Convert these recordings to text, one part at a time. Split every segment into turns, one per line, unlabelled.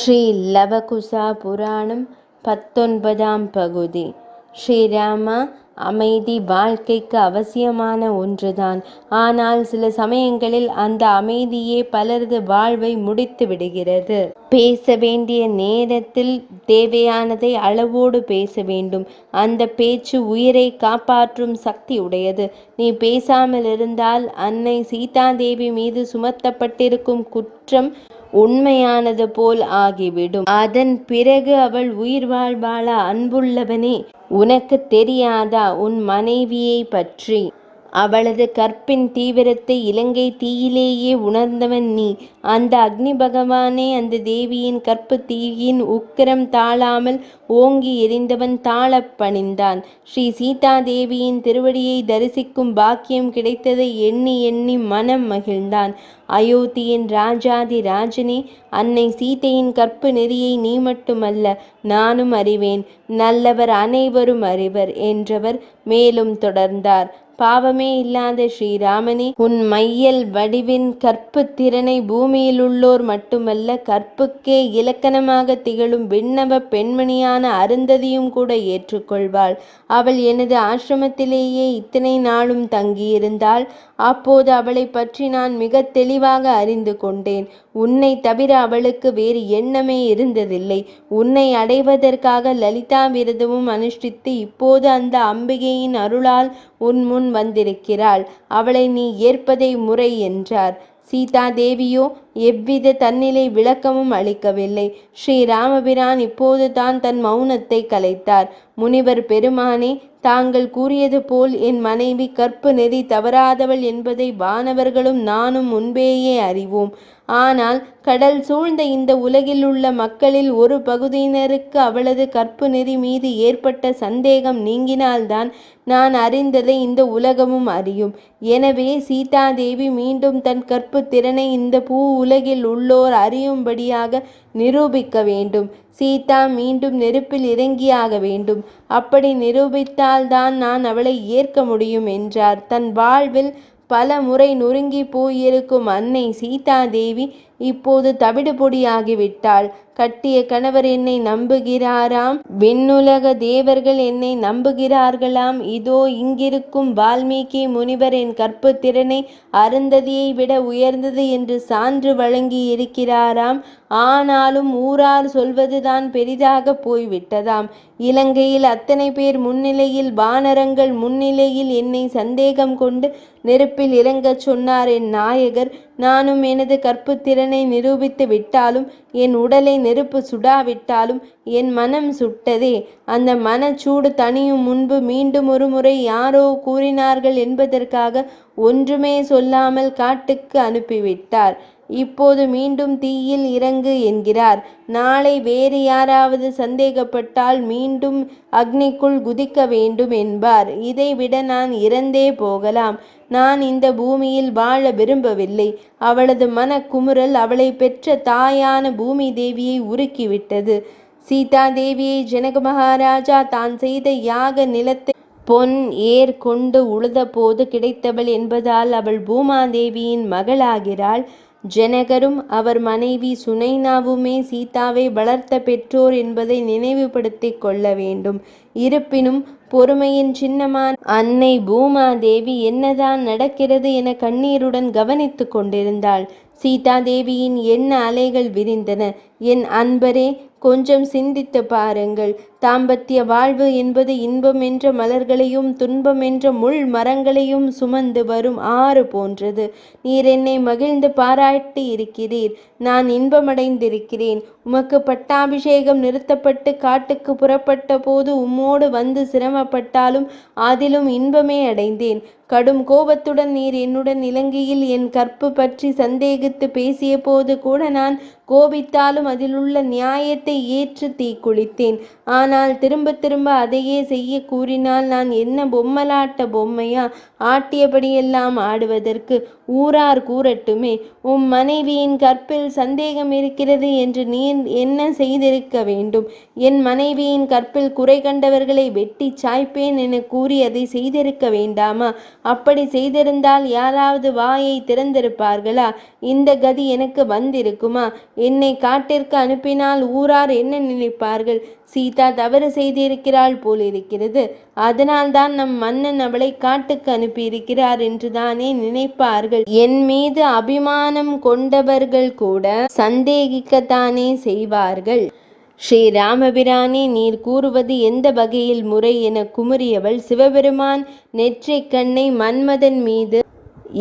ஸ்ரீ லவகுசா புராணம் 19ஆம் பகுதி. ஸ்ரீராமா, அமைதி வாழ்க்கைக்கு அவசியமான ஒன்றுதான். ஆனால் சில சமயங்களில் அந்த அமைதியே பலரது வாழ்வை முடித்து விடுகிறது. பேச வேண்டிய நேரத்தில் தேவையானதை அளவோடு பேச வேண்டும். அந்த பேச்சு உயிரை காப்பாற்றும் சக்தி உடையது. நீ பேசாமல் இருந்தால் அன்னை சீதாதேவி மீது சுமத்தப்பட்டிருக்கும் குற்றம் உண்மையானது போல் ஆகிவிடும். அதன் பிறகு அவள் உயிர் வாழ்வாளா? அன்புள்ளவனே, உனக்கு தெரியாதா உன் மனைவியை பற்றி? அவளது கற்பின் தீவிரத்தை இலங்கை தீயிலேயே உணர்ந்தவன் நீ. அந்த அக்னி பகவானே அந்த தேவியின் கற்பு தீயின் உக்கிரம் தாழாமல் ஓங்கி எரிந்தவன் தாழப் பணிந்தான். ஸ்ரீ சீதா தேவியின் திருவடியை தரிசிக்கும் பாக்கியம் கிடைத்ததை எண்ணி எண்ணி மனம் மகிழ்ந்தான். அயோத்தியின் ராஜாதி ராஜனே, அன்னை சீதையின் கற்பு நெறியை நீ மட்டுமல்ல, நானும் அறிவேன். நல்லவர் அனைவரும் அறிவர் என்றவர் மேலும் தொடர்ந்தார். பாவமே இல்லாத ஸ்ரீராமனே, உன் மையல் வடிவின் கற்பு திறனை பூமியிலுள்ளோர் மட்டுமல்ல, கற்புக்கே இலக்கணமாக திகழும் விண்ணவ பெண்மணியான அருந்ததியும் கூட ஏற்றுக்கொள்வாள். அவள் எனது ஆசிரமத்திலேயே இத்தனை நாளும் தங்கியிருந்தாள். அப்போது அவளை பற்றி நான் மிக தெளிவாக அறிந்து கொண்டேன். உன்னை தவிர அவளுக்கு வேறு எண்ணமே இருந்ததில்லை. உன்னை அடைவதற்காக லலிதா விரதமும் அனுஷ்டித்து இப்போது அந்த அம்பிகையின் அருளால் உன் முன் வந்திருக்கிறாள். அவளை நீ ஏற்பதை முறை என்றார். சீதா தேவியோ எவ்வித தன்னிலை விளக்கமும் அளிக்கவில்லை. ஸ்ரீராமபிரான் இப்போது தான் தன் மௌனத்தை கலைத்தார். முனிவர் பெருமானே, தாங்கள் கூறியது போல் என் மனைவி கற்பு நெறி தவறாதவள் என்பதை வானவர்களும் நானும் முன்பேயே அறிவோம். ஆனால் கடல் சூழ்ந்த இந்த உலகில் உள்ள மக்களில் ஒரு பகுதியினருக்கு அவளது கற்பு நெறி மீது ஏற்பட்ட சந்தேகம் நீங்கினால்தான் நான் அறிந்ததை இந்த உலகமும் அறியும். எனவே சீதாதேவி மீண்டும் தன் கற்பு திறனை இந்த பூ உலகில் உள்ளோர் அறியும்படியாக நிரூபிக்க வேண்டும். சீதா மீண்டும் நெருப்பில் இறங்கியாக வேண்டும். அப்படி நிரூபித்தால்தான் நான் அவளை ஏற்க முடியும் என்றார். தன் வாழ்வில் பல முறை நொறுங்கி போயிருக்கும் அன்னை சீதாதேவி இப்போது தவிடு பொடியாகிவிட்டாள். கட்டிய கணவர் என்னை நம்புகிறாராம், விண்ணுலக தேவர்கள் என்னை நம்புகிறார்களாம். இதோ இங்கிருக்கும் வால்மீகி முனிவர் என் கற்பு திறனை அருந்ததியை விட உயர்ந்தது என்று சான்று வழங்கி இருக்கிறாராம். ஆனாலும் ஊரார் சொல்வதுதான் பெரிதாக போய்விட்டதாம். இலங்கையில் அத்தனை பேர் முன்னிலையில், வானரங்கள் முன்னிலையில் என்னை சந்தேகம் கொண்டு நெருப்பில் இறங்கச் சொன்னார் என் நாயகர். நானும் எனது கற்பு திறனை நிரூபித்து விட்டாலும், என் உடலை நெருப்பு சுடாவிட்டாலும் என் மனம் சுட்டதே. அந்த மனச்சூடு தணியும் முன்பு மீண்டும் ஒரு முறை யாரோ கூறினார்கள் என்பதற்காக ஒன்றுமே சொல்லாமல் காட்டுக்கு அனுப்பிவிட்டார். இப்போது மீண்டும் தீயில் இறங்கு என்கிறார். நாளை வேறு யாராவது சந்தேகப்பட்டால் மீண்டும் அக்னிக்குள் குதிக்க வேண்டும் என்பார். இதைவிட நான் இறந்தே போகலாம். நான் இந்த பூமியில் வாழ விரும்பவில்லை. அவளது மனக்குமுறல் அவளை பெற்ற தாயான பூமி தேவியை உருக்கிவிட்டது. சீதா தேவியை ஜனக மகாராஜா தான் செய்த யாக நிலத்தை பொன் ஏர் கொண்டு உழுத போது கிடைத்தவள் என்பதால் அவள் பூமாதேவியின் மகளாகிறாள். ஜனகரும் அவர் மனைவி சுனைனாவுமே சீதாவை வளர்த்த பெற்றோர் என்பதை நினைவுபடுத்திக் கொள்ள வேண்டும். இருப்பினும் பொறுமையின் சின்னமான அன்னை பூமாதேவி என்னதான் நடக்கிறது என கண்ணீருடன் கவனித்து கொண்டிருந்தாள். சீதாதேவியின் எண்ண அலைகள் விரிந்தன. என் அன்பரே, கொஞ்சம் சிந்தித்து பாருங்கள். தாம்பத்திய வாழ்வு என்பது இன்பம் என்ற மலர்களையும் துன்பம் என்ற முள் மரங்களையும் சுமந்து வரும் ஆறு போன்றது. நீர் என்னை மகிழ்ந்து பாராட்டி இருக்கிறீர். நான் இன்பமடைந்திருக்கிறேன். உமக்கு பட்டாபிஷேகம் நிறுத்தப்பட்டு காட்டுக்கு புறப்பட்ட போது உம்மோடு வந்து சிரமப்பட்டாலும் அதிலும் இன்பமே அடைந்தேன். கடும் கோபத்துடன் நீர் என்னுடன் இலங்கையில் என் கற்பு பற்றி சந்தேகித்து பேசிய போது கூட நான் கோபித்தாலும் அதிலுள்ள நியாயத்தை ஏற்று தீக்குளித்தேன். ஆனால் திரும்ப திரும்ப அதையே செய்ய கூறினால் நான் என்ன பொம்மலாட்ட பொம்மையா? ஆட்டியபடியெல்லாம் ஆடுவதற்கு ஊரார் கூறட்டுமே. உம் மனைவியின் கற்பில் சந்தேகம் இருக்கிறது என்று நீ என்ன செய்திருக்க வேண்டும்? என் மனைவியின் கற்பில் குறை கண்டவர்களை வெட்டி சாய்ப்பேன் என கூறி அதை செய்திருக்க வேண்டாமா? அப்படி செய்திருந்தால் யாராவது வாயை திறந்திருப்பார்களா? இந்த கதி எனக்கு வந்திருக்குமா? என்னை காட்டிற்கு அனுப்பினால் ஊரார் என்ன நினைப்பார்கள்? சீதா தவறு செய்திருக்கிறாள் போலிருக்கிறது. அதனால்தான் நம் மன்னன் அவளை காட்டுக்கு அனுப்பியிருக்கிறார் என்றுதானே நினைப்பார்கள். என் மீது அபிமானம் கொண்டவர்கள் கூட சந்தேகிக்கத்தானே செய்வார்கள். ஸ்ரீராமபிரானே, நீர் கூறுவது எந்த வகையில் முறை என குமுறியவள் சிவபெருமான் நெற்றிக் கண்ணை மன்மதன் மீது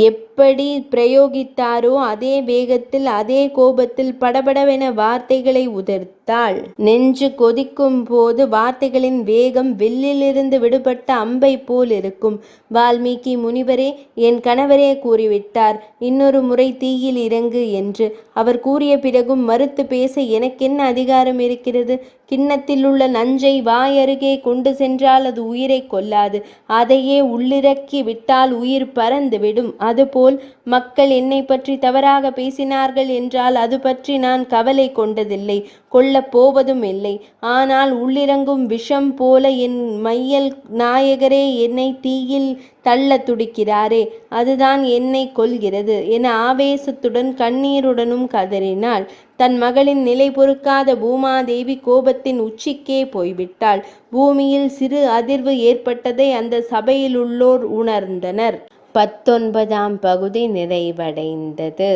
எப்படி பிரயோகித்தாரோ அதே வேகத்தில் அதே கோபத்தில் படபடவென வார்த்தைகளை உதிர்த்தாள். நெஞ்சு கொதிக்கும் போது வார்த்தைகளின் வேகம் வில்லிலிருந்து விடுபட்ட அம்பை போல் இருக்கும். வால்மீகி முனிவரே, என் கணவரே கூறிவிட்டார், இன்னொரு முறை தீயில் இறங்கு என்று. அவர் கூறிய பிறகும் மறுத்து பேச எனக்கென்ன அதிகாரம் இருக்கிறது? கிண்ணத்தில் உள்ள நஞ்சை வாயருகே கொண்டு சென்றால் அது உயிரை கொல்லாது. அதையே உள்ளிறக்கி விட்டால் உயிர் பறந்துவிடும். அதுபோல் மக்கள் என்னை பற்றி தவறாக பேசினார்கள் என்றால் அது பற்றி நான் கவலை கொண்டதில்லை, கொள்ளப் போவதும் இல்லை. ஆனால் உள்ளிறங்கும் விஷம் போல என் மையல் நாயகரே என்னை தீயில் தள்ள துடிக்கிறாரே, அதுதான் என்னை கொல்கிறது என ஆவேசத்துடன் கண்ணீருடனும் கதறினாள். தன் மகளின் நிலை பொறுக்காத பூமாதேவி கோபத்தின் உச்சிக்கே போய்விட்டாள். பூமியில் சிறு அதிர்வு ஏற்பட்டதை அந்த சபையிலுள்ளோர் உணர்ந்தனர். 19ஆம் பகுதி நிறைவடைந்தது.